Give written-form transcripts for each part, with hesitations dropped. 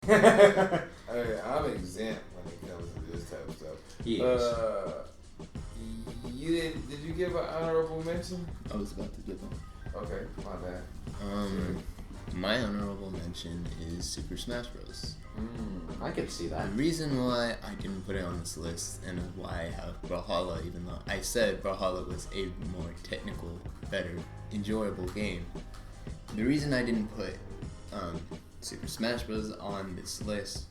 Hey, I'm exempt when it comes to this type of stuff. Yes. Did you give an honorable mention? I was about to give one. Okay, my bad. My honorable mention is Super Smash Bros. I could see that. The reason why I didn't put it on this list and why I have Brawlhalla, even though I said Brawlhalla was a more technical, better, enjoyable game, the reason I didn't put Super Smash Bros. On this list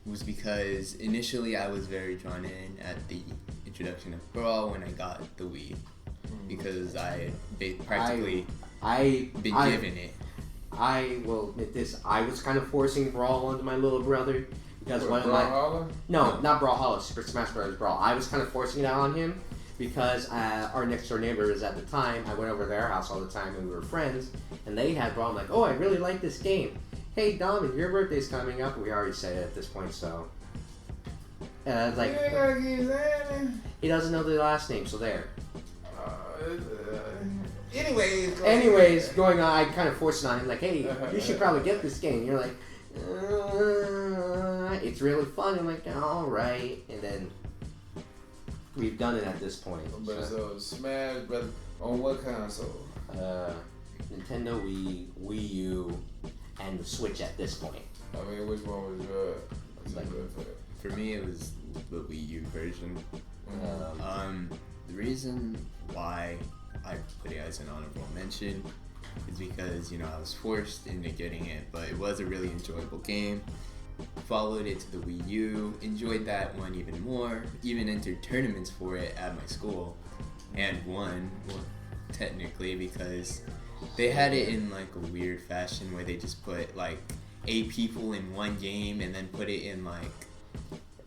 was because initially I was very drawn in at the introduction of Brawl when I got the Wii, because I had practically been given it. I will admit this. I was kind of forcing Brawl onto my little brother because one of Brawlhalla? No, not Brawlhalla. Super Smash Bros. Brawl. I was kind of forcing it on him because our next door neighbors at the time, I went over to their house all the time and we were friends, and they had Brawl. I'm like, oh, I really like this game. Hey, Dom, your birthday's coming up. We already said it at this point, so. Like, You ain't gotta keep saying it. he doesn't know the last name, so there. Anyways, Going on, I kind of forced it on him, like, hey, you should probably get this game. You're like, it's really fun. I'm like, all right. And then we've done it at this point. But so Smash, brother, on what console? Nintendo Wii, Wii U, and the Switch at this point. I mean, which one was your? For me, it was the Wii U version. The reason why I put it as an honorable mention is because, I was forced into getting it, but it was a really enjoyable game. Followed it to the Wii U, enjoyed that one even more, even entered tournaments for it at my school, and won, technically, because they had it in like a weird fashion where they just put like 8 people in one game and then put it in like...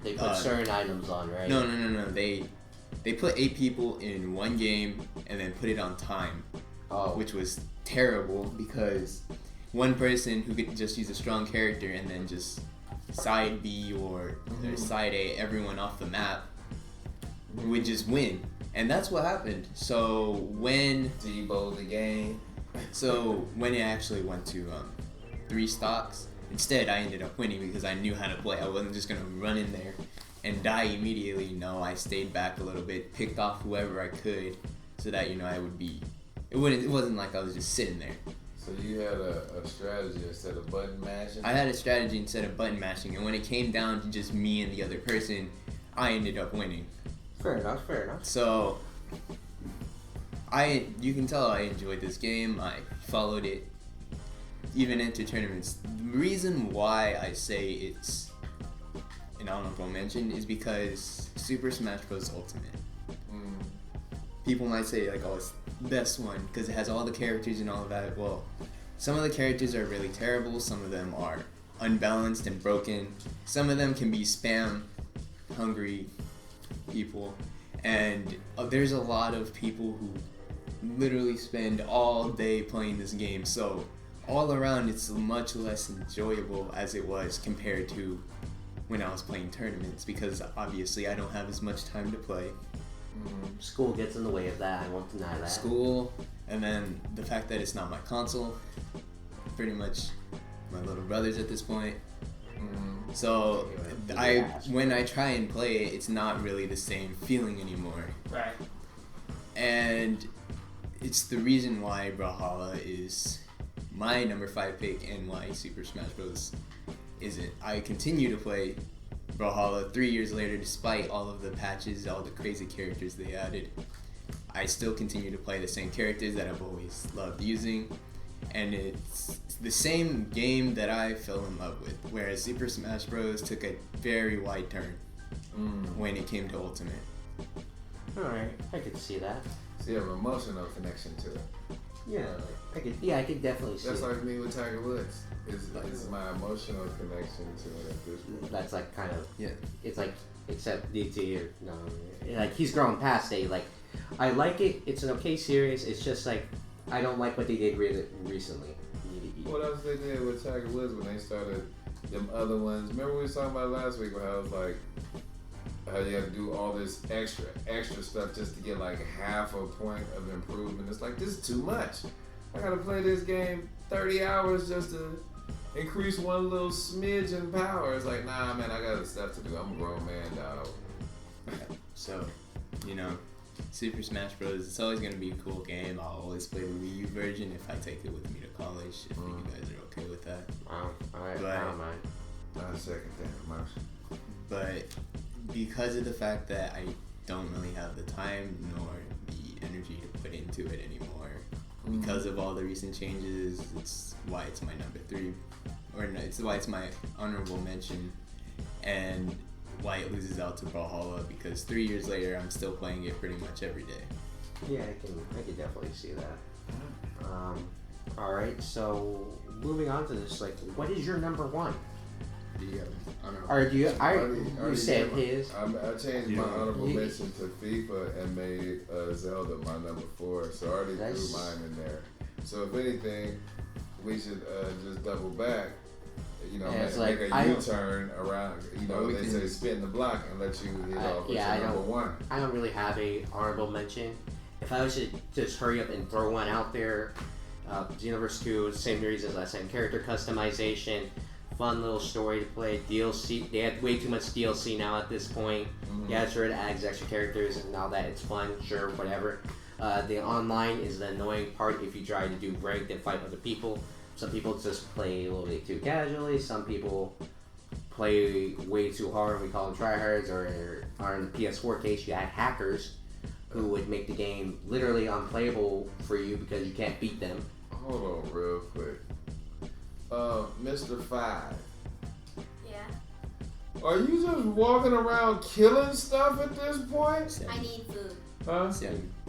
They put certain items on, right? No. They put 8 people in one game and then put it on time, which was terrible because one person who could just use a strong character and then just side B or side A everyone off the map would just win. And that's what happened. So when Debo the game. So when it actually went to 3 stocks, instead I ended up winning because I knew how to play. I wasn't just gonna run in there and die immediately. No, I stayed back a little bit, picked off whoever I could, so that I would be. It wasn't like I was just sitting there. So you had a strategy instead of button mashing? I had a strategy instead of button mashing, and when it came down to just me and the other person, I ended up winning. Fair enough. So you can tell I enjoyed this game. I followed it, even into tournaments. The reason why I say it's an honorable mention is because Super Smash Bros. Ultimate. People might say like, oh, it's the best one because it has all the characters and all of that. Well, some of the characters are really terrible. Some of them are unbalanced and broken. Some of them can be spam hungry people, and there's a lot of people who literally spend all day playing this game. So all around, it's much less enjoyable as it was compared to when I was playing tournaments, because obviously I don't have as much time to play. School gets in the way of that. I won't deny that. School, and then the fact that it's not my console, pretty much my little brother's at this point. So when I try and play it, it's not really the same feeling anymore. Right. And it's the reason why Brawlhalla is my number 5 pick and why Super Smash Bros. Isn't. I continue to play Brawlhalla 3 years later, despite all of the patches, all the crazy characters they added. I still continue to play the same characters that I've always loved using, and it's the same game that I fell in love with, whereas Super Smash Bros. Took a very wide turn when it came to Ultimate. Alright, I could see that. So you have an emotional connection to it. Yeah, I could definitely see That's it. like me with Tiger Woods. It's my emotional connection to it at this point. That's like kind of, Yeah. it's like, except DT or, no, like he's grown past it. Like, I like it, it's an okay series, it's just like, I don't like what they did recently. What else they did with Tiger Woods when they started them other ones? Remember we was talking about last week where I was like, how you have to do all this extra stuff just to get like half a point of improvement. It's like, this is too much. I gotta play this game 30 hours just to increase one little smidge in power. It's like, nah, man, I got stuff to do. I'm a grown man, dog. So, you know, Super Smash Bros. It's always gonna be a cool game. I'll always play the Wii U version if I take it with me to college. If you guys are okay with that. Alright, But- I don't mind. I second that motion. But because of the fact that I don't really have the time nor the energy to put into it anymore, because of all the recent changes, it's why it's my number 3, or no, it's why it's my honorable mention, and why it loses out to Brawlhalla, because 3 years later I'm still playing it pretty much every day. Yeah, I can definitely see that. Alright, so moving on to this, like, what is your number 1? Do you have an honorable? Or do you? Already You said gave his. I changed You my know, honorable you- mention to FIFA and made Zelda my number 4. So I already Nice. threw mine in there. So if anything, we should just double back. You know, Yeah, it's make like, a I don't- U-turn around. You know, Well, we they can- say spin the block and let you hit off with yeah, your I number don't- 1. I don't really have a honorable mention. If I was to just hurry up and throw one out there, Xenoverse 2, same reasons I said, character customization, fun little story to play, DLC. They had way too much DLC now at this point. Yeah, sure, it adds extra characters, and now that it's fun, sure, whatever. The online is the annoying part if you try to do ranked and fight other people. Some people just play a little bit too casually. Some people play way too hard. We call them tryhards, or in the PS4 case, you had hackers who would make the game literally unplayable for you because you can't beat them. Hold on real quick. Mr. 5. Yeah, Are you just walking around killing stuff at this point? I need food. Huh?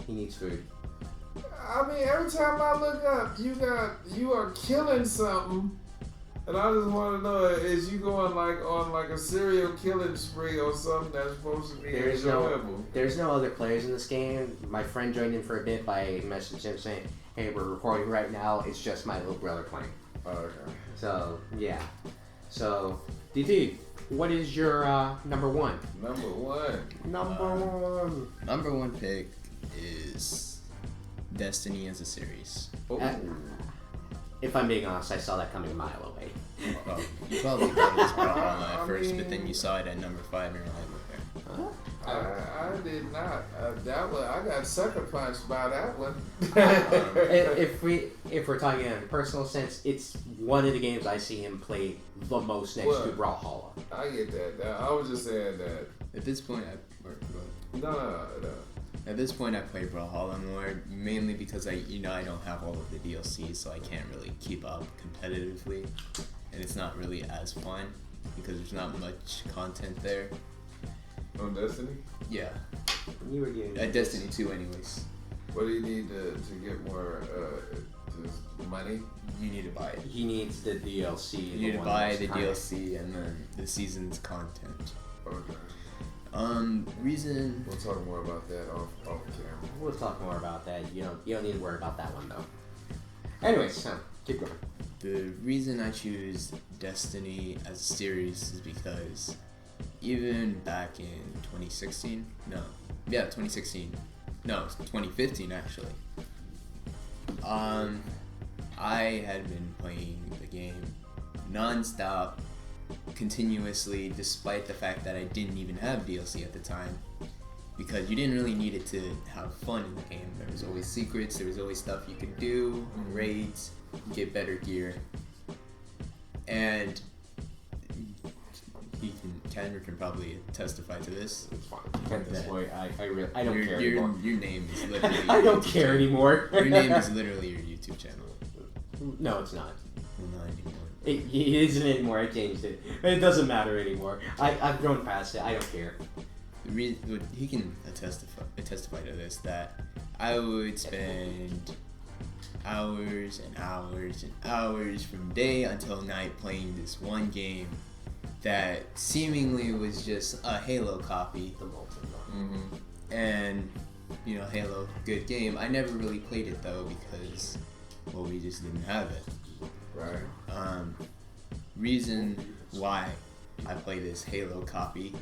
He needs food. I mean, every time I look up, you are killing something, and I just want to know, is you going on a serial killing spree or something that's supposed to be enjoyable? There's no other players in this game. My friend joined in for a bit by messaging him saying, "Hey, we're recording right now. It's just my little brother playing." Okay. So yeah. So DT, what is your number 1? Number 1. Number 1. Number 1 pick is Destiny as a series. Oh. If I'm being honest, I saw that coming a mile away. Well, you probably thought it was Brawlhalla I at first, but mean- then you saw it at number 5 and you're like, okay. I did not. That one, I got sucker punched by that one. If we're talking in a personal sense, it's one of the games I see him play the most next to Brawlhalla. I get that. I was just saying that. At this point, No. At this point, I play Brawlhalla more, mainly because I don't have all of the DLCs, so I can't really keep up competitively, and it's not really as fun because there's not much content there. On Destiny? Yeah, You were getting at Destiny 2, anyways. What do you need to get more just money? You need to buy it. He needs the DLC. You need to buy the DLC and then the season's content. Okay. Reason. We'll talk more about that off camera. We'll talk more about that. You don't need to worry about that one though. Anyways, so keep going. The reason I choose Destiny as a series is because even back in 2016, 2015 actually, I had been playing the game non-stop, continuously, despite the fact that I didn't even have DLC at the time, because you didn't really need it to have fun in the game. There was always secrets, there was always stuff you could do, raids, get better gear, and Tanner can probably testify to this. It's fine. At this point, I don't care your, anymore. your name is literally I don't YouTube care channel. anymore. Your name is literally your YouTube channel. No, it's not. Well, not anymore. It isn't anymore. I changed it. It doesn't matter anymore. I've grown past it. I don't care. He can testify to this, that I would spend hours and hours and hours from day until night playing this one game that seemingly was just a Halo copy. The molten Mm-hmm. And, Halo, good game. I never really played it though because, we just didn't have it. Right. Reason why I play this Halo copy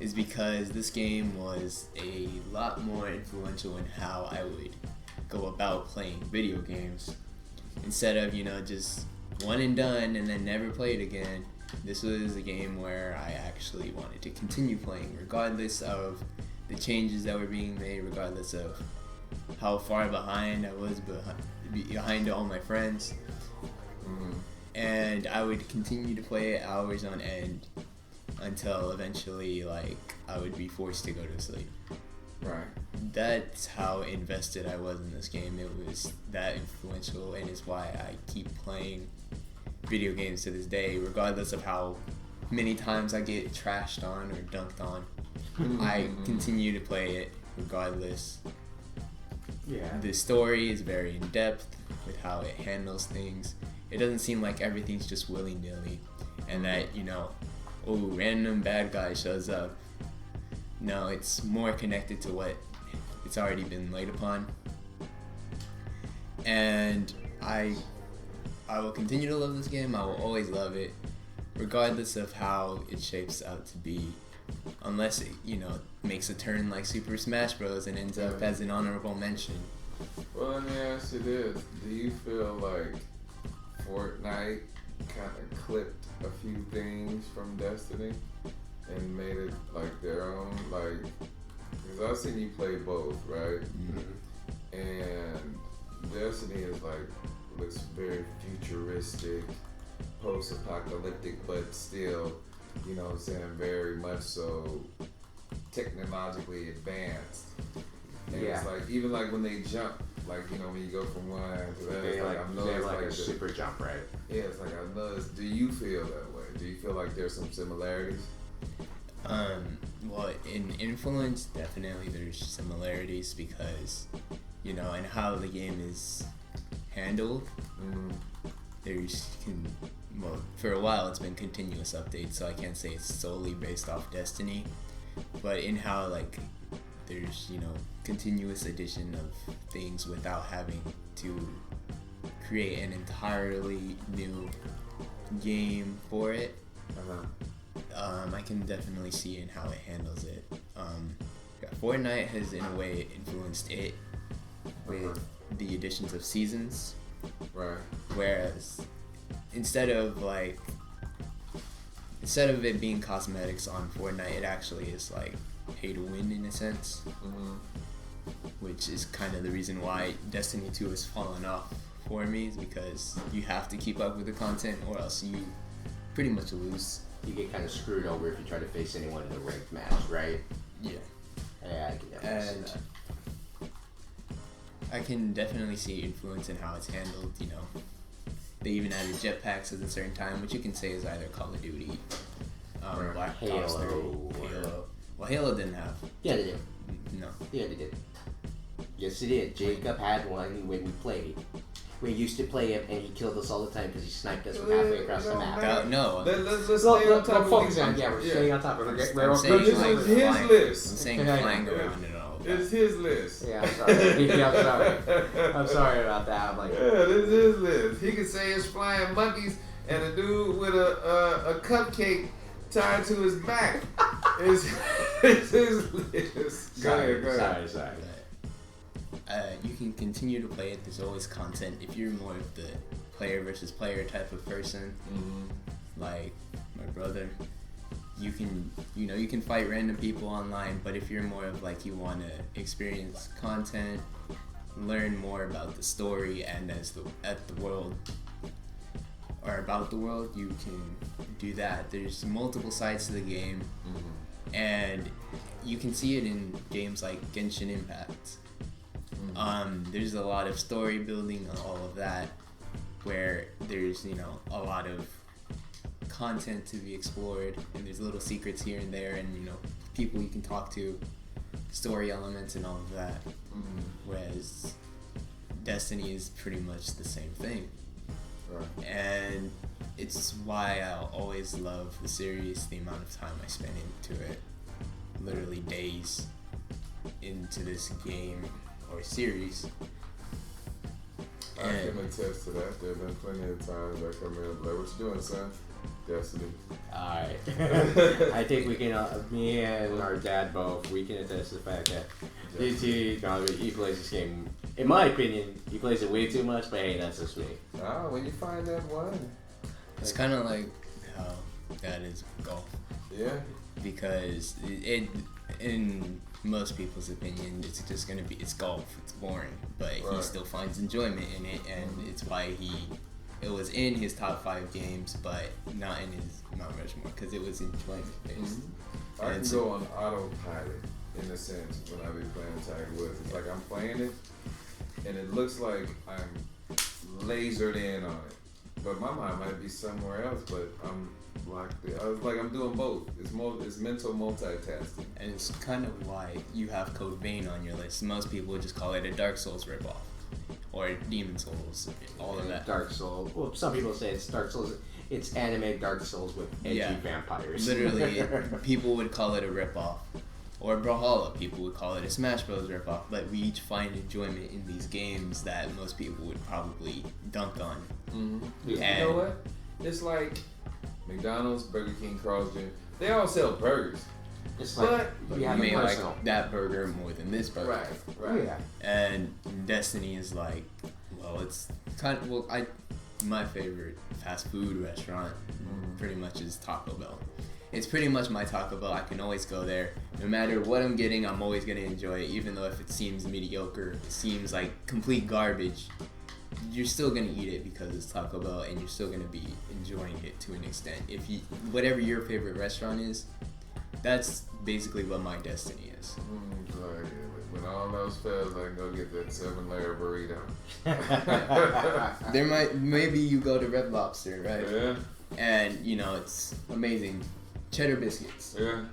is because this game was a lot more influential in how I would go about playing video games. Instead of, just one and done and then never played again. This was a game where I actually wanted to continue playing, regardless of the changes that were being made, regardless of how far behind I was behind all my friends. Mm-hmm. And I would continue to play it hours on end until eventually, like, I would be forced to go to sleep. Right. That's how invested I was in this game. It was that influential, and it's why I keep playing video games to this day, regardless of how many times I get trashed on or dunked on. I continue to play it regardless. Yeah. The story is very in depth with how it handles things. It doesn't seem like everything's just willy-nilly and that, you know, oh, random bad guy shows up. No, it's more connected to what it's already been laid upon. And I will continue to love this game. I will always love it, regardless of how it shapes out to be. Unless it, you know, makes a turn like Super Smash Bros. And ends up as an honorable mention. Well, let me ask you this. Do you feel like Fortnite kind of clipped a few things from Destiny and made it like their own? Like, because I've seen you play both, right? Mm-hmm. And Destiny is like, looks very futuristic, post-apocalyptic, but still, you know what I'm saying, very much so technologically advanced. And it's like, even like when they jump, like, you know, when you go from one to the other, They like, I know it's like like a super jump, right? yeah, it's like I noticed. Do you feel that way? Do you feel like there's some similarities? Well, in influence, definitely there's similarities because, you know, and how the game is handled. Well, for a while it's been continuous updates, so I can't say it's solely based off Destiny, but in how, like, there's, you know, continuous addition of things without having to create an entirely new game for it. I can definitely see in how it handles it. Fortnite has, in a way, influenced it with the additions of seasons. Right. Whereas instead of it being cosmetics on Fortnite, it actually is like pay to win in a sense. Which is kind of the reason why Destiny 2 has fallen off for me, is because you have to keep up with the content or else you pretty much lose. You get kind of screwed over if you try to face anyone in a ranked match, right? Yeah. Yeah, I can definitely see that. I can definitely see influence in how it's handled, you know. They even added jetpacks at a certain time, which you can say is either Call of Duty, Black Ops 3, Halo. Well, Halo didn't have. Yeah, they did. No. Yeah, they did. Yes, they did. Jacob had one when we played. We used to play him, and he killed us all the time because he sniped us from halfway across the map. No. Let's stay on top of it. Yeah, we're staying on top of it. This is his list. I'm saying flying around and all. It's his list. Yeah, I'm sorry. Yeah, I'm sorry. I'm sorry about that. I'm like, yeah, this is his list. He could say it's flying monkeys and a dude with a cupcake tied to his back. It's his list. Go ahead. Sorry. You can continue to play it. There's always content. If you're more of the player versus player type of person, like my brother, you can fight random people online. But if you're more of like, you want to experience content, learn more about the story and at the world or about the world, you can do that. There's multiple sides to the game, and you can see it in games like Genshin Impact. There's a lot of story building and all of that, where there's, you know, a lot of content to be explored, and there's little secrets here and there, and, you know, people you can talk to, story elements and all of that. Whereas Destiny is pretty much the same thing. Right. And it's why I'll always love the series, the amount of time I spend into it, literally days into this game or series. I can attest to that. There have been plenty of times I come in and be like, what you doing, son? Destiny. Alright. I think we can, me and our dad both, we can attest to the fact that he plays this game, in my opinion, he plays it way too much, but hey, that's just me. Ah, when you find that one. It's kind of like how that is with golf. Yeah. Because in most people's opinion, it's just gonna be, it's golf. It's boring, but he still finds enjoyment in it, and it's why it was in his top 5 games, but not in his Mount Rushmore, because it was enjoyment based. Mm-hmm. I can go on autopilot in a sense when I be playing Tiger Woods. It's like I'm playing it, and it looks like I'm lasered in on it, but my mind might be somewhere else. But I'm locked in. I was like, I'm doing both. It's mental multitasking. And it's kind of why you have Code Vein on your list. Most people would just call it a Dark Souls ripoff. Or Demon Souls, all of that. Dark Souls. Well, some people say it's Dark Souls. It's anime Dark Souls with edgy vampires. Literally, people would call it a ripoff. Or Brawlhalla, people would call it a Smash Bros. Ripoff. But we each find enjoyment in these games that most people would probably dunk on. Mm-hmm. You know what? It's like McDonald's, Burger King, Carl's Jr. They all sell burgers. It's like you may like that burger more than this burger. Right. Yeah. And Destiny is like, well, it's kind of, my favorite fast food restaurant pretty much is Taco Bell. It's pretty much my Taco Bell. I can always go there. No matter what I'm getting, I'm always going to enjoy it, even though if it seems mediocre, it seems like complete garbage, you're still going to eat it because it's Taco Bell, and you're still going to be enjoying it to an extent. If you, whatever your favorite restaurant is, that's basically what my Destiny is. When all else fails, I can go get that 7-layer burrito. Maybe you go to Red Lobster, right? Yeah. And, it's amazing. Cheddar biscuits. Yeah.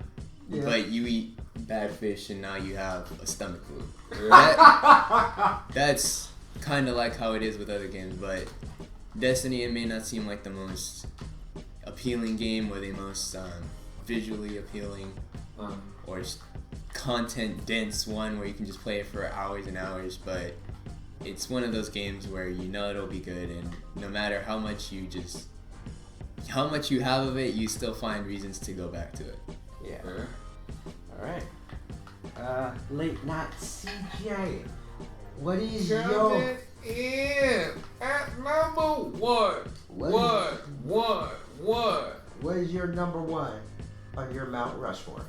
But you eat bad fish and now you have a stomach flu. Yeah. That's kind of like how it is with other games, but Destiny, it may not seem like the most appealing game or the most visually appealing or content dense one where you can just play it for hours and hours, but it's one of those games where it'll be good, and no matter how much you have of it, you still find reasons to go back to it. Yeah. Alright. Late night CJ. What is Coming in at number one. What is your number 1 on your Mount Rushmore?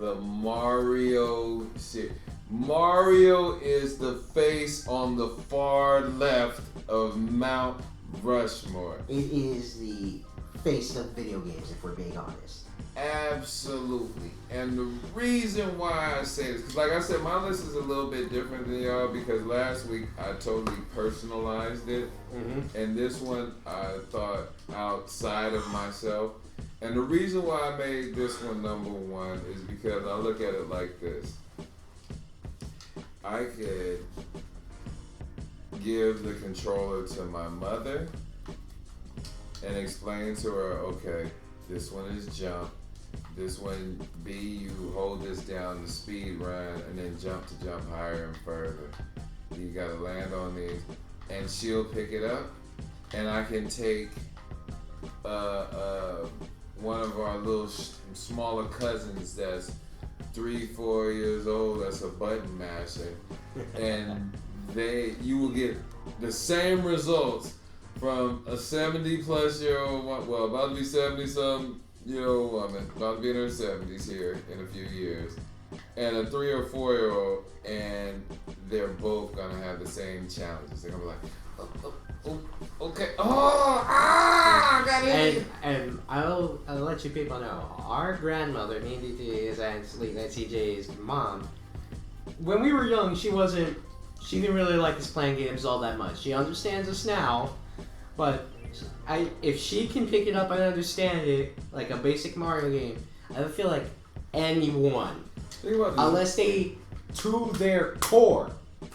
The Mario series. Mario is the face on the far left of Mount Rushmore. It is the face of video games, if we're being honest. Absolutely. And the reason why I say this, because like I said, my list is a little bit different than y'all, because last week I totally personalized it. Mm-hmm. And this one I thought outside of myself. And the reason why I made this one number 1 is because I look at it like this. I could give the controller to my mother and explain to her, okay, this one is jump. This one, B, you hold this down to speed run and then jump to jump higher and further. You gotta land on these. And she'll pick it up. And I can take one of our little smaller cousins that's 3-4 years old, that's a button masher, and you will get the same results from a 70-plus-year-old, well, about to be 70-some-year-old woman, about to be in her 70s here in a few years, and a 3 or 4-year-old, and they're both gonna have the same challenges. They're gonna be like, okay. I got it. And I'll let you people know. Our grandmother, me and DT's and CJ's mom, when we were young, she didn't really like us playing games all that much. She understands us now, but if she can pick it up and understand it, like a basic Mario game, I feel like anyone, unless they, to their core,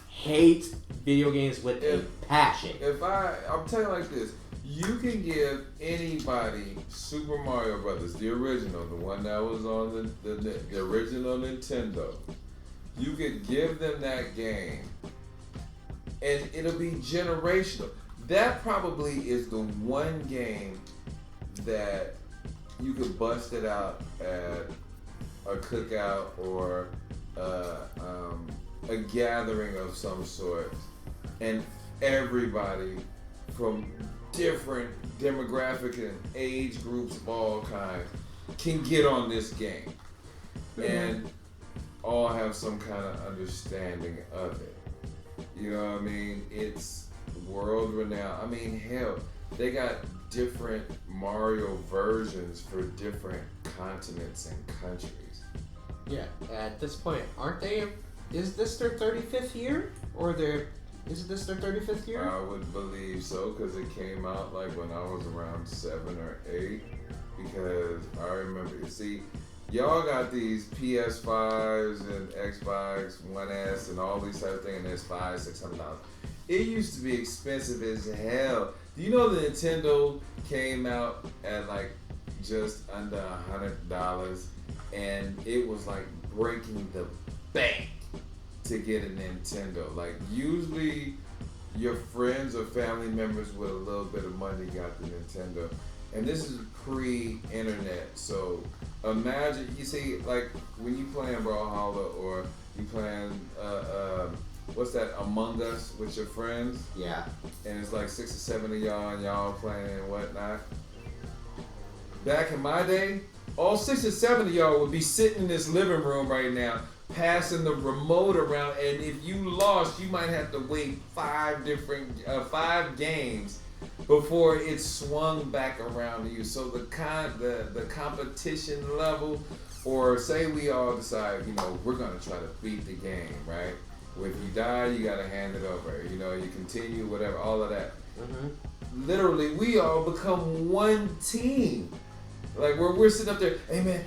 hate video games with a passion. I'm telling you like this, you can give anybody Super Mario Brothers, the original, the one that was on the original Nintendo. You could give them that game, and it'll be generational. That probably is the one game that you could bust it out at a cookout or a gathering of some sort, and everybody from different demographic and age groups of all kinds can get on this game and all have some kind of understanding of it. You know what I mean? It's world renowned. I mean, hell, they got different Mario versions for different continents and countries. Yeah, at this point, aren't they? Is this their 35th year? Is this their 35th year? I would believe so, because it came out like when I was around 7 or 8. Because I remember, see, y'all got these PS5s and Xbox One S and all these type of things, and there's $500-$600. It used to be expensive as hell. Do you know the Nintendo came out at like just under $100, and it was like breaking the bank to get a Nintendo? Like usually your friends or family members with a little bit of money got the Nintendo. And this is pre-internet, so imagine, you see, like when you playing Brawlhalla or you playing what's that, Among Us with your friends? Yeah. And it's like 6 or 7 of y'all and y'all playing and whatnot. Back in my day, all 6 or 7 of y'all would be sitting in this living room right now, passing the remote around, and if you lost, you might have to wait 5 games before it swung back around to you. So the competition level, or say we all decide, you know, we're gonna try to beat the game, right? If you die, you gotta hand it over. You know, you continue, whatever, all of that. Mm-hmm. Literally, we all become one team. Like we're sitting up there, hey man,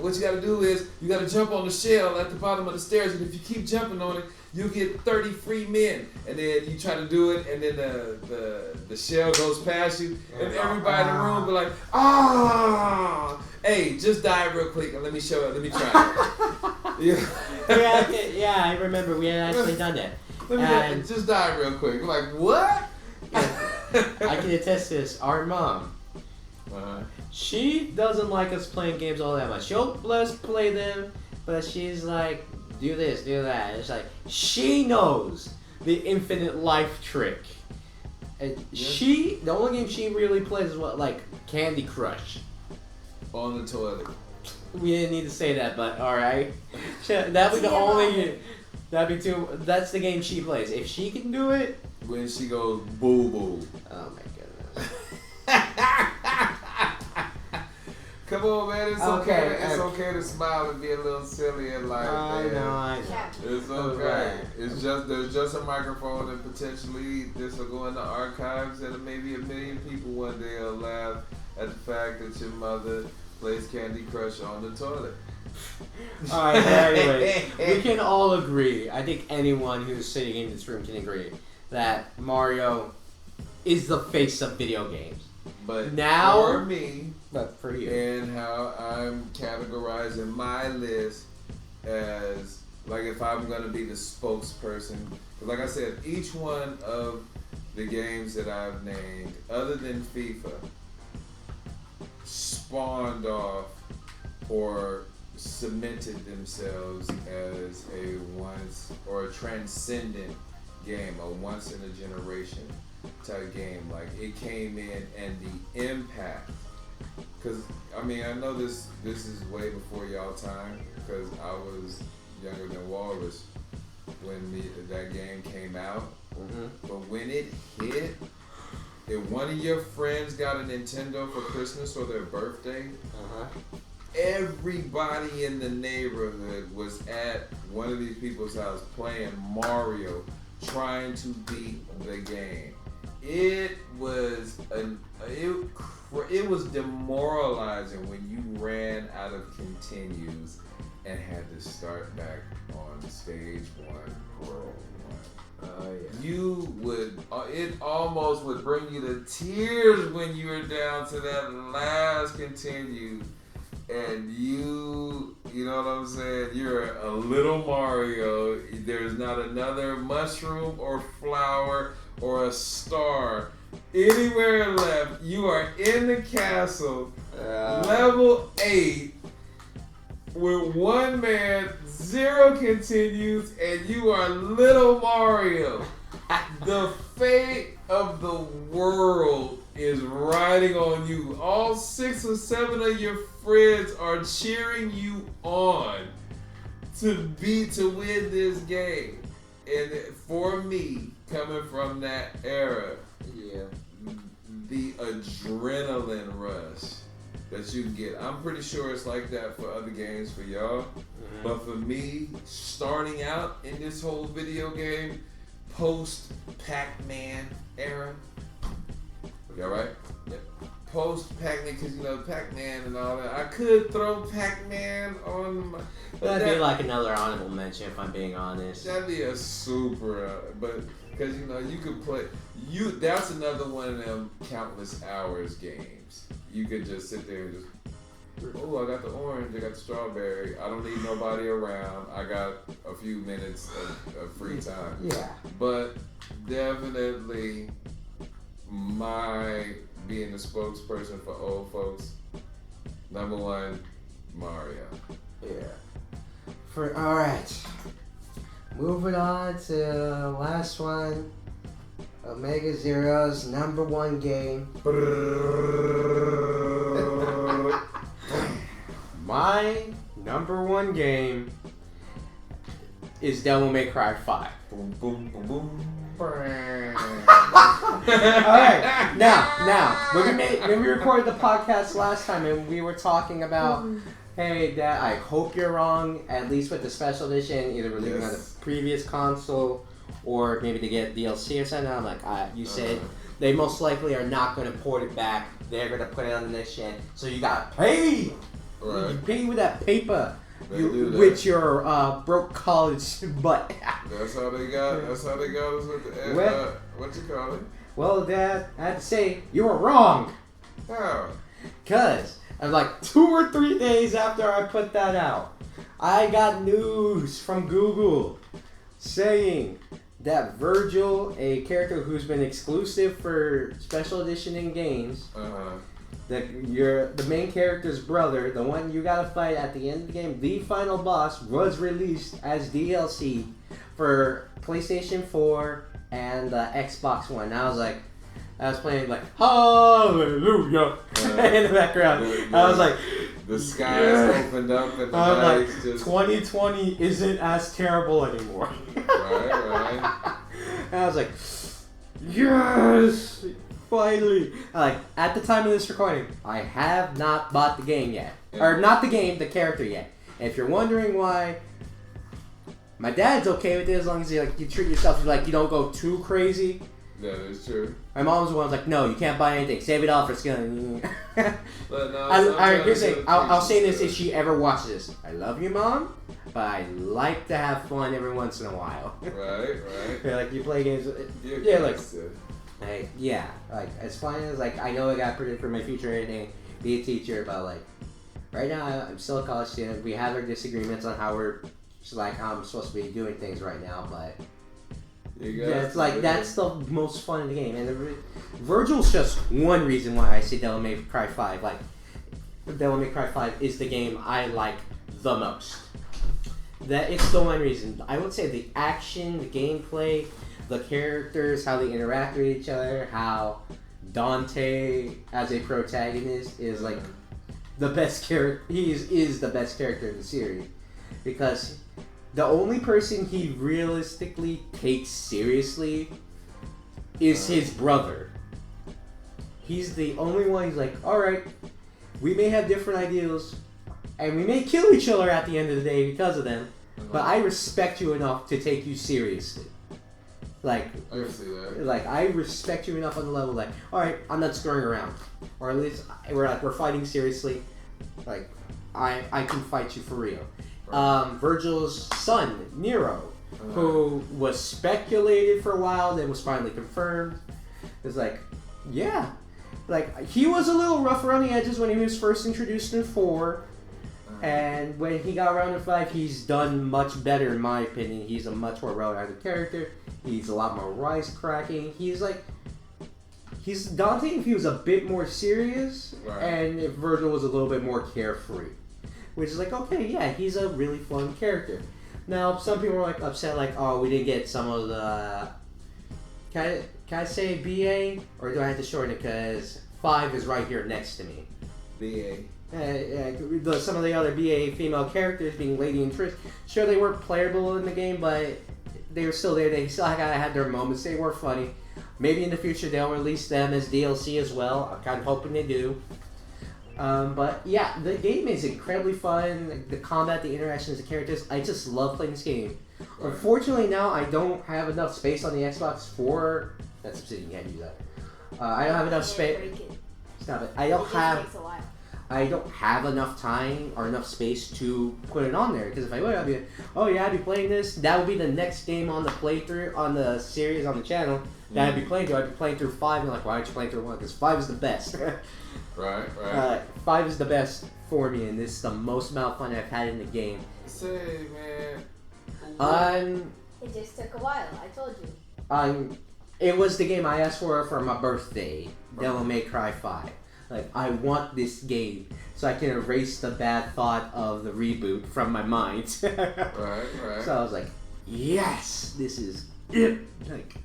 what you gotta do is you gotta jump on the shell at the bottom of the stairs, and if you keep jumping on it, you'll get 30 free men. And then you try to do it, and then the shell goes past you, and everybody in the room be like, hey, just die real quick and let me show it, let me try it. Yeah, I remember we had actually done that. Just die real quick. I'm like, what? I can attest to this. Our mom, she doesn't like us playing games all that much. She'll let us play them, but she's like, do this, do that. It's like, she knows the infinite life trick. And the only game she really plays is what, like Candy Crush. On the toilet. We didn't need to say that, but alright. That'd be the only. That's the game she plays. If she can do it. When she goes boo boo. Oh my goodness. Come on, man. It's okay. It's okay to smile and be a little silly in life. I know. It's okay. It's just there's just a microphone, and potentially this will go in the archives, and maybe 1 million people one day will laugh at the fact that your mother plays Candy Crush on the toilet. Alright, anyway, we can all agree, I think anyone who's sitting in this room can agree, that Mario is the face of video games. But now, for me, but for you, and how I'm categorizing my list as, like, if I'm going to be the spokesperson, because like I said, each one of the games that I've named, other than FIFA, spawned off or cemented themselves as a once or a transcendent game, a once in a generation type game. Like it came in, and the impact, because I mean I know this is way before y'all time, because I was younger than Walrus when that game came out. Mm-hmm. But when it hit, if one of your friends got a Nintendo for Christmas or their birthday, everybody in the neighborhood was at one of these people's house playing Mario, trying to beat the game. It was it was demoralizing when you ran out of continues and had to start back on stage 1, world 1. You would, it almost would bring you to tears when you were down to that last continue, and you know what I'm saying? You're a little Mario. There's not another mushroom or flower or a star anywhere left. You are in the castle, level 8, with one man, 0 continues, and you are little Mario. The fate of the world is riding on you. All 6 or 7 of your friends are cheering you on to win this game. And for me, coming from that era, the adrenaline rush that you can get. I'm pretty sure it's like that for other games for y'all. Mm-hmm. But for me, starting out in this whole video game, post Pac-Man era. Y'all right? Yep. Post Pac-Man, because Pac-Man and all that. I could throw Pac-Man on my... That'd be like another honorable mention if I'm being honest. That'd be a super, but because you could play. That's another one of them countless hours games. You could just sit there and just, oh, I got the orange, I got the strawberry. I don't need nobody around. I got a few minutes of free time. Yeah. But definitely, my being the spokesperson for old folks. Number 1, Mario. Yeah. All right. Moving on to the last one. Omega Zero's number 1 game. My number 1 game is Devil May Cry 5. Boom, boom, boom, boom. Alright, now, when we recorded the podcast last time and we were talking about, hey, Dad, I hope you're wrong, at least with the special edition, either releasing on the previous console or maybe to get DLC or something. I'm like, you said they most likely are not going to port it back. They're going to put it on the next gen. So you got to pay. Right. You pay with that paper. With your broke college butt. That's how they got us with the what you call it? Well, Dad, I had to say you were wrong. How? Cause like 2 or 3 days after I put that out, I got news from Google saying that Virgil, a character who's been exclusive for special edition in games, the main character's brother, the one you gotta fight at the end of the game, the final boss, was released as DLC for PlayStation 4 and Xbox One. I was playing like hallelujah in the background. I was like, the skies opened up and the I was lights like, just 2020 isn't as terrible anymore. right. And I was like, yes. Finally. Like, at the time of this recording, I have not bought the game yet. Yeah. Or not the game, the character yet. And if you're wondering why, my dad's okay with it as long as you treat yourself you don't go too crazy. That is true. My mom's the one who's like, no, you can't buy anything. Save it all for skin. But no, here's the thing. I'll say this if she ever watches this. I love you, Mom, but I like to have fun every once in a while. Right. Yeah, like you play games. Yeah, like. As fun as I know I got predicted for my future or anything, be a teacher, but right now I'm still a college student. We have our disagreements on how I'm supposed to be doing things right now, but that's the most fun in the game. And Virgil's just one reason why I say Devil May Cry 5. Devil May Cry 5 is the game I like the most. That it's the one reason. I would say the action, the gameplay, the characters, how they interact with each other, how Dante as a protagonist is the best character. He is the best character in the series because the only person he realistically takes seriously is his brother. He's the only one. He's like, all right, we may have different ideals, and we may kill each other at the end of the day because of them, but I respect you enough to take you seriously. I can see that. I respect you enough on the level all right, I'm not screwing around, or at least we're fighting seriously. I can fight you for real. Right. Virgil's son Nero, who was speculated for a while, then was finally confirmed. Is he was a little rough around the edges when he was first introduced in 4. And when he got around to 5, he's done much better in my opinion. He's a much more well-rounded character. He's a lot more wisecracking. He's Dante if he was a bit more serious, and if Virgil was a little bit more carefree. Which is okay, yeah, he's a really fun character. Now, some people are upset, oh, we didn't get some of the kind Can I say BA or do I have to shorten it because 5 is right here next to me? BA. Some of the other BA female characters being Lady and Trish, sure they weren't playable in the game, but they were still there. They still had their moments. They were funny. Maybe in the future they'll release them as DLC as well. I'm kind of hoping they do. But yeah, the game is incredibly fun. The combat, the interactions, the characters. I just love playing this game. Right. Unfortunately, now I don't have enough space on the Xbox for. That's Obsidian. You can't use that. I don't have enough space. Stop it. I don't have enough time or enough space to put it on there. Because if I would, I'd be like, oh yeah, I'd be playing this. That would be the next game on the playthrough on the series on the channel that I'd be playing through. I'd be playing through 5 and like, why aren't you playing through 1? Because 5 is the best. Right. 5 is the best for me, and this is the most amount of fun I've had in the game. Say, man. It just took a while. I told you. It was the game I asked for my birthday. Devil May Cry 5. Like, I want this game so I can erase the bad thought of the reboot from my mind. Right. So I was like, yes, this is it. Like,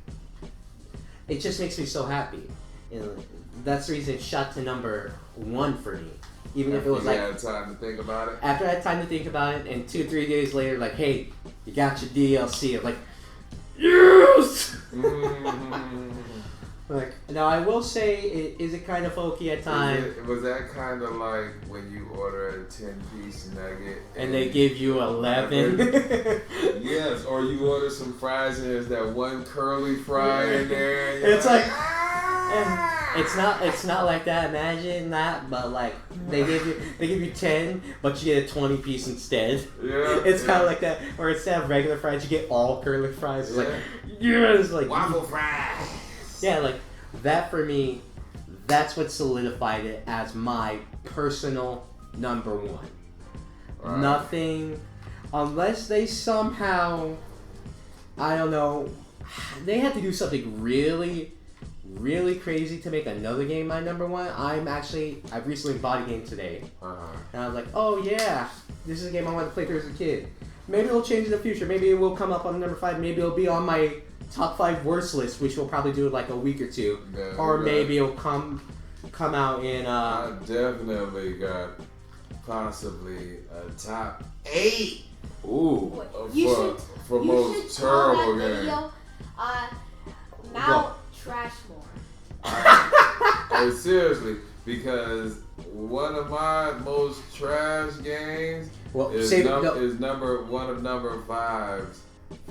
it just makes me so happy. And that's the reason it shot to number 1 for me. Even if it was like... You had time to think about it? After I had time to think about it, and 2-3 days later, like, hey, you got your DLC. I'm like, yes! Like, now I will say, is it kind of folky at times? Was that kind of like when you order a 10-piece nugget and they give you 11? Yes, or you order some fries and there's that one curly fry in there. And it's like, it's not like that. Imagine that, but like they give you 10, but you get a 20-piece instead. Yeah, it's kind of like that, or instead of regular fries, you get all curly fries. It's like, yes, like waffle fries. Yeah, like that for me. That's what solidified it as my personal number 1. Right. Nothing, unless they somehow, I don't know, they had to do something really crazy to make another game my number 1. I've recently bought a game today, and I was like, oh yeah, this is a game I wanted to play through as a kid. Maybe it'll change in the future. Maybe it will come up on number 5. Maybe it'll be on my top 5 worst list, which we'll probably do in like a week or 2, or maybe it'll come out in. I definitely got possibly a top 8. Ooh, for most terrible game. Mount Trashmore. Hey, seriously, because one of my most trash games is number 5's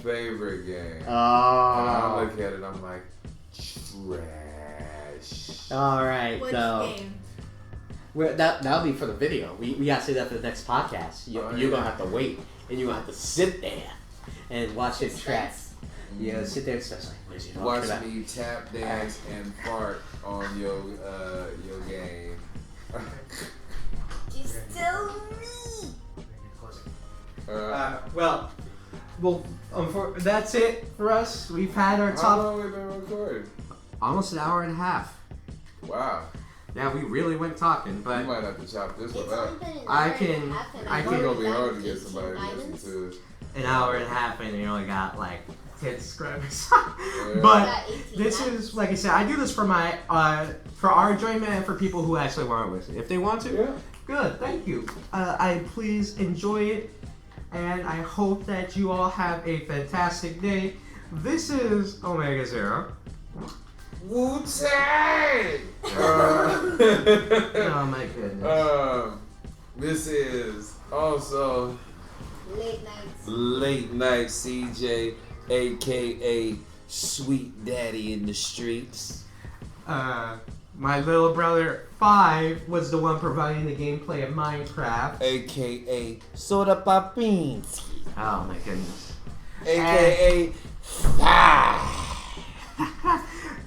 favorite game. And I look at it, I'm like, trash. All right, Which so game? That'll be for the video. We gotta say that for the next podcast. You're gonna have to wait, and you're gonna have to sit there and watch it trash. Yeah, sit there and stress like, what is he talking about? Watch me tap dance and fart on your game. Just tell me. Well, that's it for us. We've had our How top. long have we been recording? Almost an hour and a half. Wow. Yeah, we really went talking, but You might have to chop this one up. I It's gonna be hard to get somebody to listen to it. an hour and a half, and you only got like 10 subscribers. Yeah. But this is, like I said, I do this for my for our enjoyment and for people who actually want to listen. If they want to, Yeah. good, thank you. I please enjoy it, and I hope that you all have a fantastic day. This is Omega Zero. Wu-Tang! Oh my goodness. This is also Late nights. CJ, aka Sweet Daddy in the Streets. My little brother 5 was the one providing the gameplay of Minecraft. AKA Soda Papinski. Oh my goodness. AKA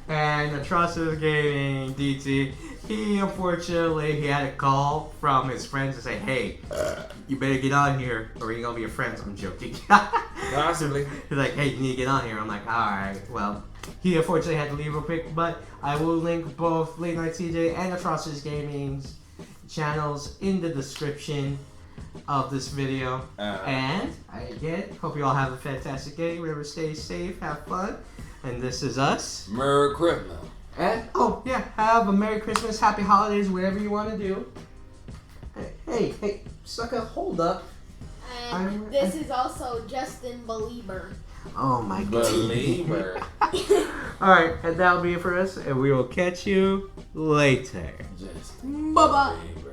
And Atrocitis Gaming DT, he had a call from his friends to say, hey, you better get on here or you're gonna be your friends. I'm joking. Possibly. He's like, hey, you need to get on here. I'm like, alright, well, he unfortunately had to leave real quick, but I will link both Late Night CJ and Atrocitis Gaming's channels in the description of this video. And I again hope you all have a fantastic day. Remember, stay safe, have fun. And this is us. Merry Christmas. And, oh, yeah, have a Merry Christmas, Happy Holidays, whatever you want to do. Hey, sucker, hold up. And this is also Justin Belieber. Oh, my God. Belieber. Alright, and that'll be it for us, and we will catch you later. Justin Bye-bye. Belieber.